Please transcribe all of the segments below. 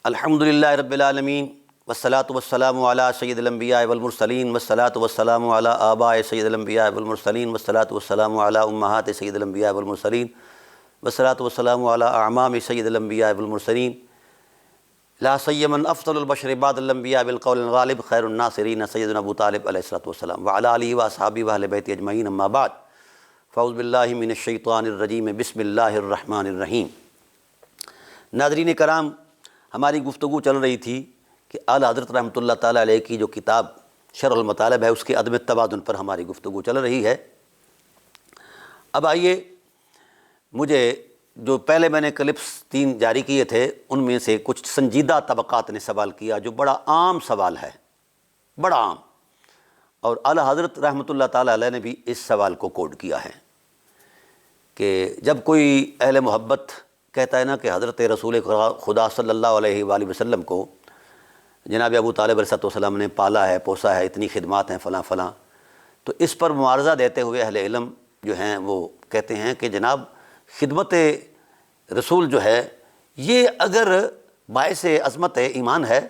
الحمدللہ رب العالمین والصلاة والسلام علی سید الانبیاء والمرسلین والصلاة والسلام علی آباء سید الانبیاء والمرسلین والصلاة والسلام علی امہات سید الانبیاء والمرسلین والصلاة والسلام علی اعمام سید الانبیاء والمرسلین لا سیما افضل البشر بعد الانبیاء بالقول الغالب خیر الناصرین سیدنا ابو طالب علیہ الصلوۃ والسلام وعلی آلہ واصحابہ واہل بیت اجمعین اما بعد فاعوذ باللہ من الشیطان الرجیم بسم اللہ الرحمن الرحیم۔ ناظرین کرام، ہماری گفتگو چل رہی تھی کہ اعلیٰ حضرت رحمۃ اللہ تعالیٰ علیہ کی جو کتاب شرح المطالب ہے اس کے عدم تبادل پر ہماری گفتگو چل رہی ہے۔ اب آئیے، مجھے جو پہلے میں نے کلپس 3 جاری کیے تھے ان میں سے کچھ سنجیدہ طبقات نے سوال کیا جو بڑا عام سوال ہے، بڑا عام، اور اعلیٰ حضرت رحمۃ اللہ تعالیٰ علیہ نے بھی اس سوال کو کوڈ کیا ہے کہ جب کوئی اہل محبت کہتا ہے نا کہ حضرت رسول خدا صلی اللہ علیہ وآلہ وسلم کو جناب ابو طالب علیہ السلام نے پالا ہے، پوسا ہے، اتنی خدمات ہیں، فلاں فلاں، تو اس پر معارضہ دیتے ہوئے اہل علم جو ہیں وہ کہتے ہیں کہ جناب خدمت رسول جو ہے یہ اگر باعث عظمت ایمان ہے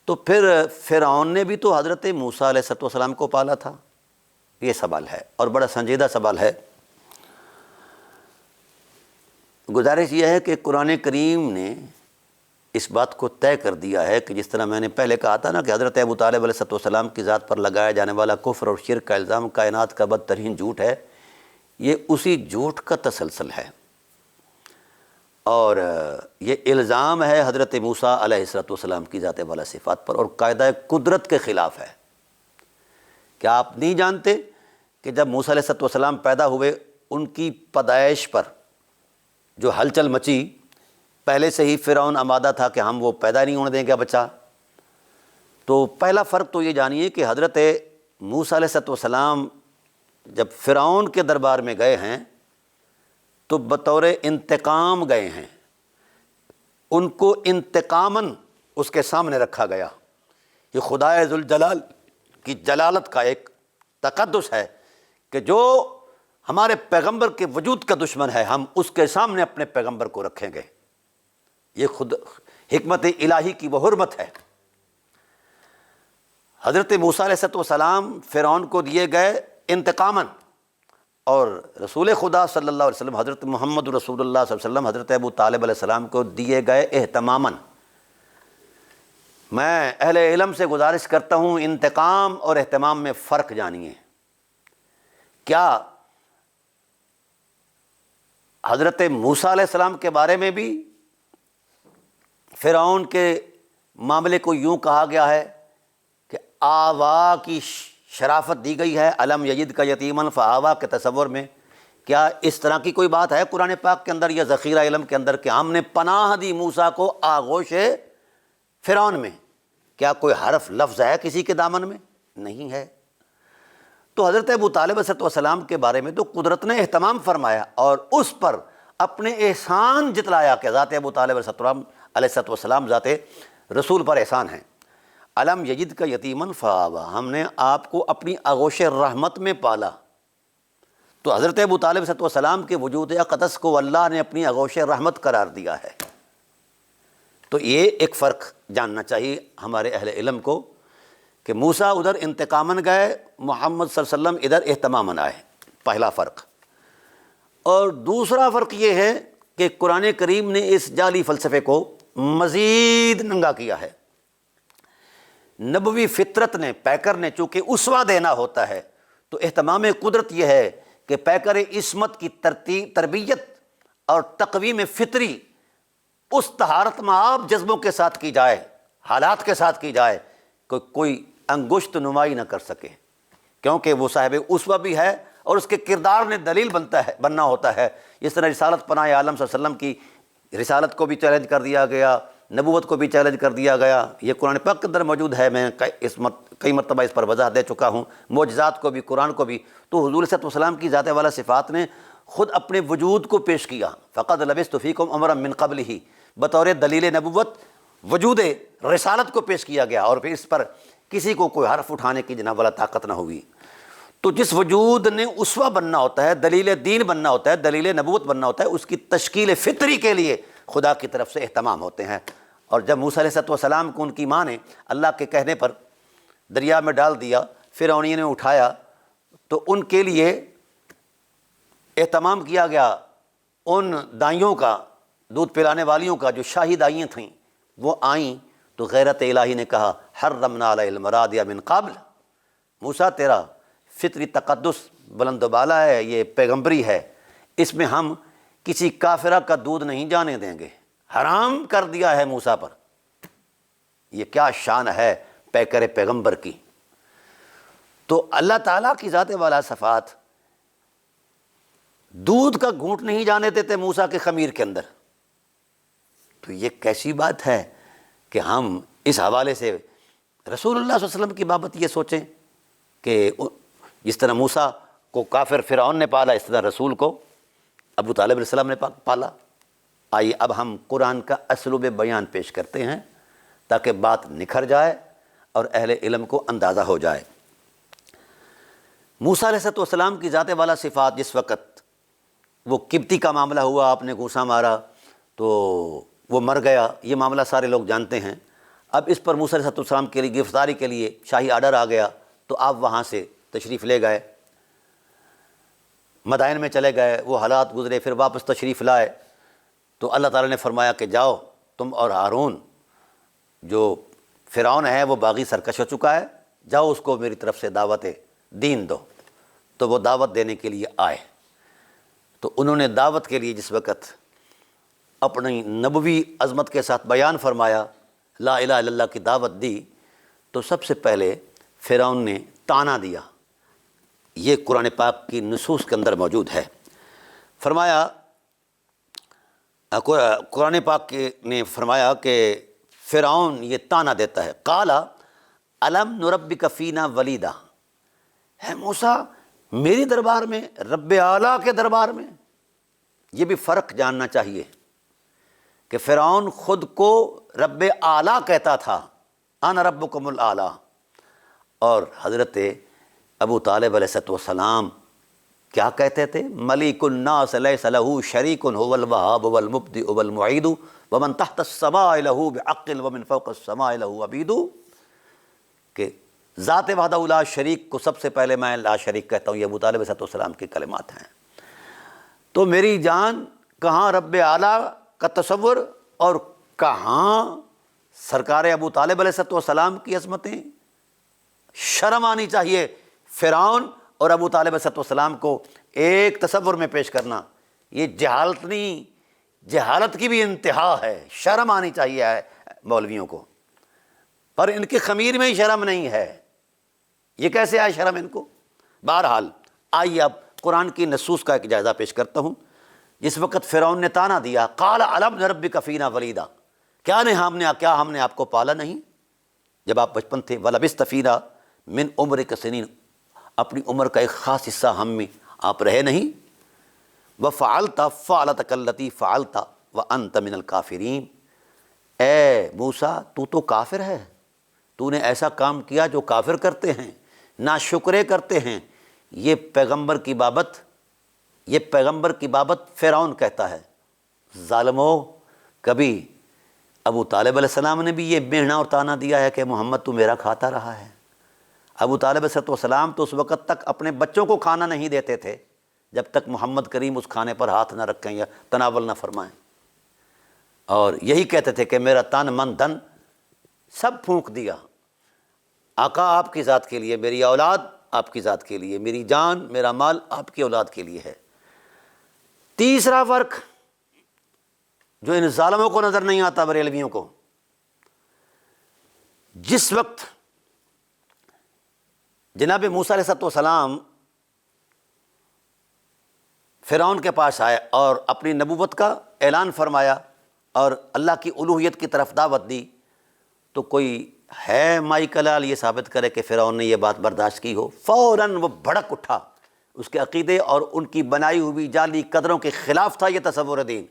تو پھر فرعون نے بھی تو حضرت موسیٰ علیہ السلام کو پالا تھا۔ یہ سوال ہے اور بڑا سنجیدہ سوال ہے۔ گزارش یہ ہے کہ قرآن کریم نے اس بات کو طے کر دیا ہے کہ جس طرح میں نے پہلے کہا تھا نا کہ حضرت ابو طالب علیہ السلام کی ذات پر لگایا جانے والا کفر اور شرک کا الزام کائنات کا بدترین جھوٹ ہے، یہ اسی جھوٹ کا تسلسل ہے، اور یہ الزام ہے حضرت موسیٰ علیہ السلام کی ذات والا صفات پر اور قاعدہ قدرت کے خلاف ہے۔ کیا آپ نہیں جانتے کہ جب موسیٰ علیہ السلام پیدا ہوئے ان کی پیدائش پر جو ہلچل مچی، پہلے سے ہی فرعون آمادہ تھا کہ ہم وہ پیدا نہیں ہونے دیں گے بچہ؟ تو پہلا فرق تو یہ جانیے کہ حضرت موسیٰ علیہ السلام جب فرعون کے دربار میں گئے ہیں تو بطور انتقام گئے ہیں، ان کو انتقاماً اس کے سامنے رکھا گیا۔ یہ خدائے ذوالجلال کی جلالت کا ایک تقدس ہے کہ جو ہمارے پیغمبر کے وجود کا دشمن ہے ہم اس کے سامنے اپنے پیغمبر کو رکھیں گے۔ یہ خود حکمت الہی کی وہ حرمت ہے۔ حضرت موسیٰ علیہ السلام فرعون کو دیے گئے انتقاماً، اور رسول خدا صلی اللہ علیہ وسلم حضرت محمد رسول اللہ صلی اللہ علیہ وسلم حضرت ابو طالب علیہ السلام کو دیے گئے اہتماماً۔ میں اہل علم سے گزارش کرتا ہوں انتقام اور اہتمام میں فرق جانیے۔ کیا حضرت موسیٰ علیہ السلام کے بارے میں بھی فرعون کے معاملے کو یوں کہا گیا ہے کہ آوا کی شرافت دی گئی ہے، علم یجد کا یتیمن فآوا کے تصور میں؟ کیا اس طرح کی کوئی بات ہے قرآن پاک کے اندر یا ذخیرہ علم کے اندر کہ ہم نے پناہ دی موسیٰ کو آغوش فرعون میں؟ کیا کوئی حرف لفظ ہے کسی کے دامن میں؟ نہیں ہے۔ تو حضرت ابو طالب علیہ السلام کے بارے میں تو قدرت نے اہتمام فرمایا اور اس پر اپنے احسان جتلایا کہ ذات ابو طالب علیہ السلام ذات رسول پر احسان ہیں۔ علم یجد کا یتیمن فآوا، ہم نے آپ کو اپنی آغوش رحمت میں پالا۔ تو حضرت ابو طالب علیہ السلام کے وجود اقدس کو اللہ نے اپنی آغوش رحمت قرار دیا ہے۔ تو یہ ایک فرق جاننا چاہیے ہمارے اہل علم کو کہ موسیٰ ادھر انتقاماً گئے، محمد صلی اللہ علیہ وسلم ادھر اہتماماً آئے، پہلا فرق۔ اور دوسرا فرق یہ ہے کہ قرآن کریم نے اس جعلی فلسفے کو مزید ننگا کیا ہے۔ نبوی فطرت نے، پیکر نے چونکہ اسوہ دینا ہوتا ہے، تو اہتمام قدرت یہ ہے کہ پیکر عصمت کی تربیت اور تقویم فطری اس طہارت مآب جذبوں کے ساتھ کی جائے، حالات کے ساتھ کی جائے کہ کوئی انگشت نمائی نہ کر سکے، کیونکہ وہ صاحب اسوہ بھی ہے اور اس کے کردار نے دلیل بننا ہوتا ہے۔ اس طرح رسالت پناہ عالم صلی اللہ علیہ وسلم کی رسالت کو بھی چیلنج کر دیا گیا، نبوت کو بھی چیلنج کر دیا گیا، یہ قرآن پاک کے اندر موجود ہے، میں کئی مرتبہ اس پر وضاحت دے چکا ہوں، معجزات کو بھی، قرآن کو بھی۔ تو حضور صلی اللہ علیہ وسلم کی ذات والا صفات نے خود اپنے وجود کو پیش کیا، فقد لبثت فیکم امرا من قبلہ، بطور دلیل نبوت وجود رسالت کو پیش کیا گیا، اور پھر اس پر کسی کو کوئی حرف اٹھانے کی جناب والا طاقت نہ ہوئی۔ تو جس وجود نے اسوہ بننا ہوتا ہے، دلیل دین بننا ہوتا ہے، دلیل نبوت بننا ہوتا ہے، اس کی تشکیل فطری کے لیے خدا کی طرف سے اہتمام ہوتے ہیں۔ اور جب موسیٰ علیہ السلام کو ان کی ماں نے اللہ کے کہنے پر دریا میں ڈال دیا، فرعونیوں نے اٹھایا، تو ان کے لیے اہتمام کیا گیا، ان دائیوں کا، دودھ پلانے والیوں کا، جو شاہی دائیاں تھیں وہ آئیں، تو غیرت الہی نے کہا حرمنا علیہ المراضع من قبل، موسیٰ تیرا فطری تقدس بلند و بالا ہے، یہ پیغمبری ہے، اس میں ہم کسی کافرہ کا دودھ نہیں جانے دیں گے، حرام کر دیا ہے موسیٰ پر۔ یہ کیا شان ہے پیکر پیغمبر کی۔ تو اللہ تعالیٰ کی ذات والا صفات دودھ کا گھونٹ نہیں جانے دیتے موسیٰ کے خمیر کے اندر، تو یہ کیسی بات ہے کہ ہم اس حوالے سے رسول اللہ صلی اللہ علیہ وسلم کی بابت یہ سوچیں کہ جس طرح موسیٰ کو کافر فرعون نے پالا، اس طرح رسول کو ابو طالب علیہ السلام نے پالا۔ آئیے اب ہم قرآن کا اسلوب بیان پیش کرتے ہیں تاکہ بات نکھر جائے اور اہل علم کو اندازہ ہو جائے۔ موسیٰ علیہ السلام کی ذات والا صفات، جس وقت وہ قبطی کا معاملہ ہوا، آپ نے گھوسا مارا تو وہ مر گیا، یہ معاملہ سارے لوگ جانتے ہیں۔ اب اس پر موسیٰ علیہ السلام کے لیے گرفتاری کے لیے شاہی آرڈر آ گیا، تو آپ وہاں سے تشریف لے گئے، مدائن میں چلے گئے، وہ حالات گزرے، پھر واپس تشریف لائے، تو اللہ تعالیٰ نے فرمایا کہ جاؤ تم اور ہارون، جو فرعون ہے وہ باغی سرکش ہو چکا ہے، جاؤ اس کو میری طرف سے دعوت دین دو۔ تو وہ دعوت دینے کے لیے آئے، تو انہوں نے دعوت کے لیے جس وقت اپنی نبوی عظمت کے ساتھ بیان فرمایا، لا الہ الا اللہ کی دعوت دی، تو سب سے پہلے فرعون نے طعنہ دیا۔ یہ قرآن پاک کی نصوص کے اندر موجود ہے۔ فرمایا، قرآن پاک نے فرمایا کہ فرعون یہ طعنہ دیتا ہے، قال الم نربک فینا ولیدا، ہے موسیٰ میری دربار میں، رب اعلیٰ کے دربار میں۔ یہ بھی فرق جاننا چاہیے کہ فرعون خود کو رب اعلیٰ کہتا تھا، انا ربکم الاعلیٰ، اور حضرت ابو طالب علیہ السلام کیا کہتے تھے؟ ملک الناس لیس لہ شریک هو الوہاب والمبدئ والمعید ومن تحت السماء لہ بعقل ومن فوق السماء لہ عبید، کہ ذات وحدہ لا شریک کو سب سے پہلے میں لا شریک کہتا ہوں۔ یہ ابو طالب علیہ السلام کے کلمات ہیں۔ تو میری جان، کہاں رب اعلیٰ کا تصور اور کہاں سرکار ابو طالب علیہ السلام کی عظمتیں۔ شرم آنی چاہیے فرعون اور ابو طالب علیہ السلام کو ایک تصور میں پیش کرنا، یہ جہالت نہیں، جہالت کی بھی انتہا ہے، شرم آنی چاہیے ہے مولویوں کو، پر ان کے خمیر میں ہی شرم نہیں ہے، یہ کیسے آئے شرم ان کو؟ بہرحال آئیے اب قرآن کی نصوص کا ایک جائزہ پیش کرتا ہوں۔ جس وقت فرعون نے طعنہ دیا، قال الم نربک فینا ولیدا، کیا ہم نے آپ کو پالا نہیں جب آپ بچپن تھے؟ ولبثت فینا من عمرک سنین، اپنی عمر کا ایک خاص حصہ ہم میں آپ رہے نہیں؟ وفعلت فعلتک التی فعلت وانت من الکافرین، اے موسیٰ تو کافر ہے، تو نے ایسا کام کیا جو کافر کرتے ہیں، ناشکرے کرتے ہیں۔ یہ پیغمبر کی بابت فرعون کہتا ہے، ظالمو، کبھی ابو طالب علیہ السلام نے بھی یہ مہنا اور طعنہ دیا ہے کہ محمد تو میرا کھاتا رہا ہے۔ ابو طالب علیہ السلام تو اس وقت تک اپنے بچوں کو کھانا نہیں دیتے تھے جب تک محمد کریم اس کھانے پر ہاتھ نہ رکھیں یا تناول نہ فرمائیں، اور یہی کہتے تھے کہ میرا تن من دھن سب پھونک دیا آقا آپ کی ذات کے لیے، میری اولاد آپ کی ذات کے لیے، میری جان میرا مال آپ کی اولاد کے لیے ہے۔ تیسرا فرق جو ان ظالموں کو نظر نہیں آتا، بریلویوں کو، جس وقت جناب موسیٰ علیہ السلام فرعون کے پاس آئے اور اپنی نبوت کا اعلان فرمایا اور اللہ کی الوہیت کی طرف دعوت دی، تو کوئی ہے مائی کلال یہ ثابت کرے کہ فرعون نے یہ بات برداشت کی ہو؟ فوراً وہ بھڑک اٹھا، اس کے عقیدے اور ان کی بنائی ہوئی جعلی قدروں کے خلاف تھا یہ تصور دین،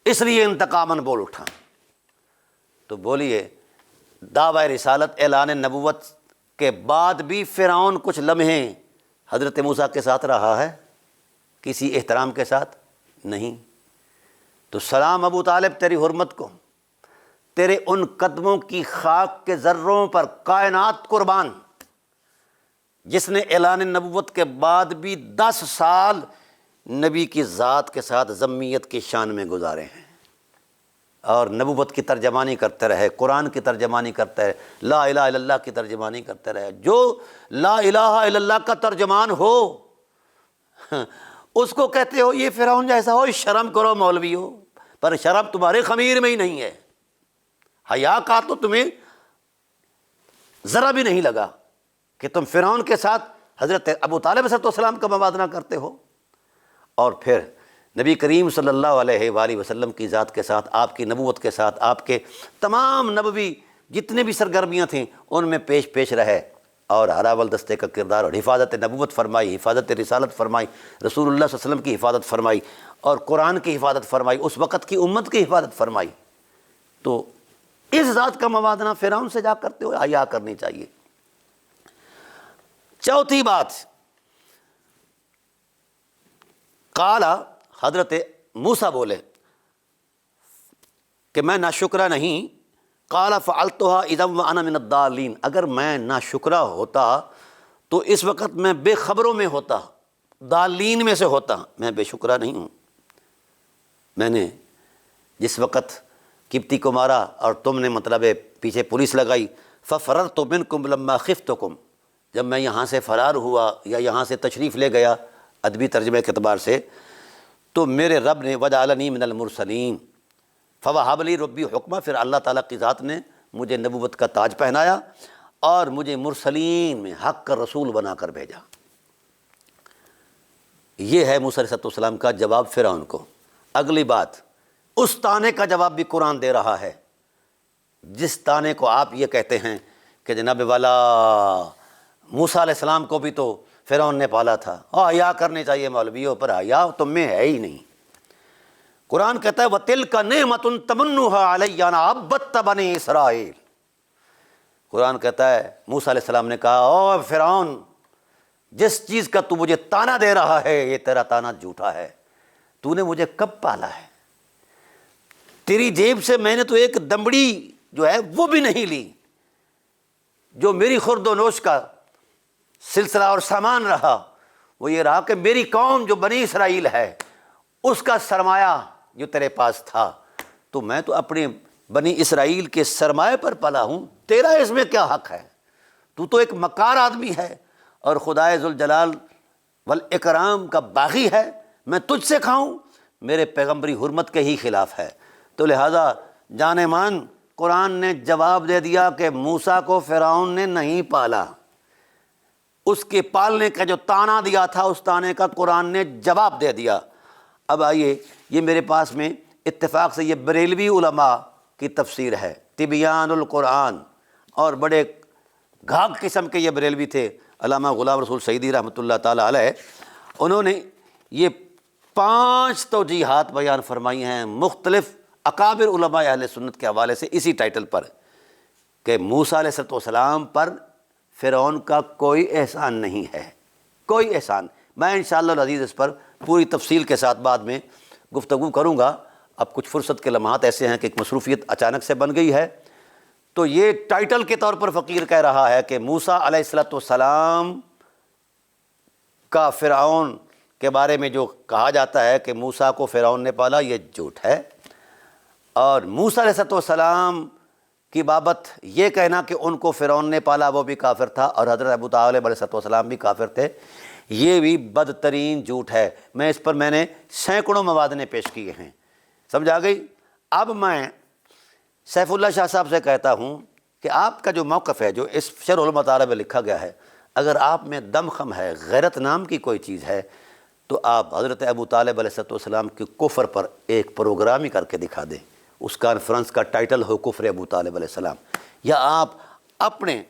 اس لیے انتقاماً بول اٹھا۔ تو بولیے، دعوی رسالت، اعلان نبوت کے بعد بھی فرعون کچھ لمحے حضرت موسیٰ کے ساتھ رہا ہے؟ کسی احترام کے ساتھ نہیں۔ تو سلام ابو طالب تیری حرمت کو، تیرے ان قدموں کی خاک کے ذروں پر کائنات قربان، جس نے اعلان نبوت کے بعد بھی 10 سال نبی کی ذات کے ساتھ ذمیت کی شان میں گزارے ہیں اور نبوت کی ترجمانی کرتے رہے، قرآن کی ترجمانی کرتے رہے، لا الہ الا اللہ کی ترجمانی کرتے رہے۔ جو لا الہ الا اللہ کا ترجمان ہو اس کو کہتے ہو یہ فرعون جیسا ہو، شرم کرو مولوی ہو، پر شرم تمہارے خمیر میں ہی نہیں ہے، حیا کا تو تمہیں ذرا بھی نہیں لگا کہ تم فرعون کے ساتھ حضرت ابو طالب علیہ السلام کا موازنہ کرتے ہو۔ اور پھر نبی کریم صلی اللہ علیہ وآلہ وسلم کی ذات کے ساتھ، آپ کی نبوت کے ساتھ، آپ کے تمام نبوی جتنے بھی سرگرمیاں تھیں ان میں پیش رہے اور ہراول دستے کا کردار اور حفاظت نبوت فرمائی، حفاظت رسالت فرمائی، رسول اللہ صلی اللہ علیہ وسلم کی حفاظت فرمائی اور قرآن کی حفاظت فرمائی، اس وقت کی امت کی حفاظت فرمائی۔ تو اس ذات کا موازنہ فرعون سے جا کرتے ہو، حیا کرنی چاہیے۔ چوتھی بات، قالا، حضرت موسیٰ بولے کہ میں ناشکرا نہیں، قالا فعلتها اذا وانا من الضالین، اگر میں ناشکرا ہوتا تو اس وقت میں بے خبروں میں ہوتا، ضالین میں سے ہوتا، میں بے شکرا نہیں ہوں۔ میں نے جس وقت قبطی کو مارا اور تم نے مطلب پیچھے پولیس لگائی، ففررت منکم لما خفتکم، جب میں یہاں سے فرار ہوا یا یہاں سے تشریف لے گیا ادبی ترجمے کے اعتبار سے، تو میرے رب نے وجعلنی من المرسلین فوہب لی ربی حکمہ، پھر اللہ تعالیٰ کی ذات نے مجھے نبوت کا تاج پہنایا اور مجھے مرسلین میں حق کا رسول بنا کر بھیجا۔ یہ ہے موسیٰ علیہ السلام کا جواب فرعون کو۔ اگلی بات، اس طعنے کا جواب بھی قرآن دے رہا ہے جس طعنے کو آپ یہ کہتے ہیں کہ جناب والا موسیٰ علیہ السلام کو بھی تو فرعون نے پالا تھا، حیا کرنی چاہیے مولویوں، پر حیا تم میں ہے ہی نہیں۔ قرآن کہتا ہے وَتِلْكَ نِعْمَةٌ تَمُنُّهَا عَلَيَّ أَنْ عَبَّدتَّ بَنِي اسرائیل۔ قرآن کہتا ہے موسیٰ علیہ السلام نے کہا او فرعون، جس چیز کا تو مجھے تانا دے رہا ہے یہ تیرا تانا جھوٹا ہے، تو نے مجھے کب پالا ہے؟ تیری جیب سے میں نے تو ایک دمڑی جو ہے وہ بھی نہیں لی، جو میری خورد و نوش کا سلسلہ اور سامان رہا وہ یہ رہا کہ میری قوم جو بنی اسرائیل ہے اس کا سرمایہ جو تیرے پاس تھا، تو میں تو اپنے بنی اسرائیل کے سرمایہ پر پلا ہوں، تیرا اس میں کیا حق ہے؟ تو تو ایک مکار آدمی ہے اور خدائے ذوالجلال والاکرام کا باغی ہے، میں تجھ سے کھاؤں؟ میرے پیغمبری حرمت کے ہی خلاف ہے۔ تو لہٰذا جان مان قرآن نے جواب دے دیا کہ موسیٰ کو فرعون نے نہیں پالا، اس کے پالنے کا جو طعنہ دیا تھا اس طعنے کا قرآن نے جواب دے دیا۔ اب آئیے، یہ میرے پاس میں اتفاق سے یہ بریلوی علماء کی تفسیر ہے، تبیان القرآن، اور بڑے گھاگ قسم کے یہ بریلوی تھے، علامہ غلام رسول سعیدی رحمۃ اللہ تعالیٰ علیہ، انہوں نے یہ 5 توجیہات بیان فرمائی ہیں مختلف اکابر علماء اہل سنت کے حوالے سے اسی ٹائٹل پر کہ موسیٰ علیہ السلام پر فرعون کا کوئی احسان نہیں ہے، کوئی احسان۔ میں انشاءاللہ العزیز اس پر پوری تفصیل کے ساتھ بعد میں گفتگو کروں گا۔ اب کچھ فرصت کے لمحات ایسے ہیں کہ ایک مصروفیت اچانک سے بن گئی ہے، تو یہ ٹائٹل کے طور پر فقیر کہہ رہا ہے کہ موسیٰ علیہ السلام کا فرعون کے بارے میں جو کہا جاتا ہے کہ موسیٰ کو فرعون نے پالا، یہ جھوٹ ہے، اور موسیٰ علیہ السلام کی بابت یہ کہنا کہ ان کو فرعون نے پالا وہ بھی کافر تھا اور حضرت ابو طالب علیہ السلام بھی کافر تھے، یہ بھی بدترین جھوٹ ہے۔ میں نے سینکڑوں موازنے پیش کیے ہیں، سمجھ آ گئی؟ اب میں سیف اللہ شاہ صاحب سے کہتا ہوں کہ آپ کا جو موقف ہے، جو اس شرح المطالب میں لکھا گیا ہے، اگر آپ میں دم خم ہے، غیرت نام کی کوئی چیز ہے، تو آپ حضرت ابو طالب علیہ السلام کے کفر پر ایک پروگرام ہی کر کے دکھا دیں۔ اس کانفرنس کا ٹائٹل ہو کفر ابو طالب علیہ السلام، یا آپ اپنے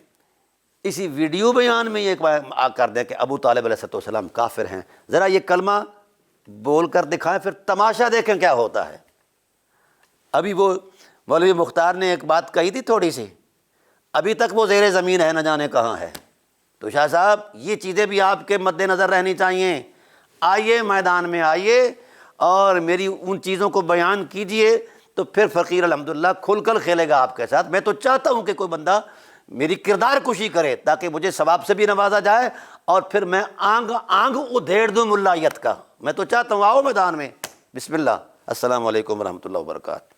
اسی ویڈیو بیان میں یہ کر دیں کہ ابو طالب علیہ السلام کافر ہیں، ذرا یہ کلمہ بول کر دکھائیں، پھر تماشا دیکھیں کیا ہوتا ہے۔ ابھی وہ مولوی مختار نے ایک بات کہی تھی تھوڑی سی، ابھی تک وہ زیر زمین ہے، نہ جانے کہاں ہے۔ تو شاہ صاحب یہ چیزیں بھی آپ کے مد نظر رہنی چاہیے، آئیے میدان میں آئیے اور میری ان چیزوں کو بیان کیجئے تو پھر فقیر الحمدللہ کھل کر کھیلے گا آپ کے ساتھ۔ میں تو چاہتا ہوں کہ کوئی بندہ میری کردار کشی کرے تاکہ مجھے ثواب سے بھی نوازا جائے اور پھر میں آنگ آنگ ادھیڑ دوں ملائیت کا۔ میں تو چاہتا ہوں آؤ میدان میں، بسم اللہ۔ السلام علیکم ورحمۃ اللہ وبرکاتہ۔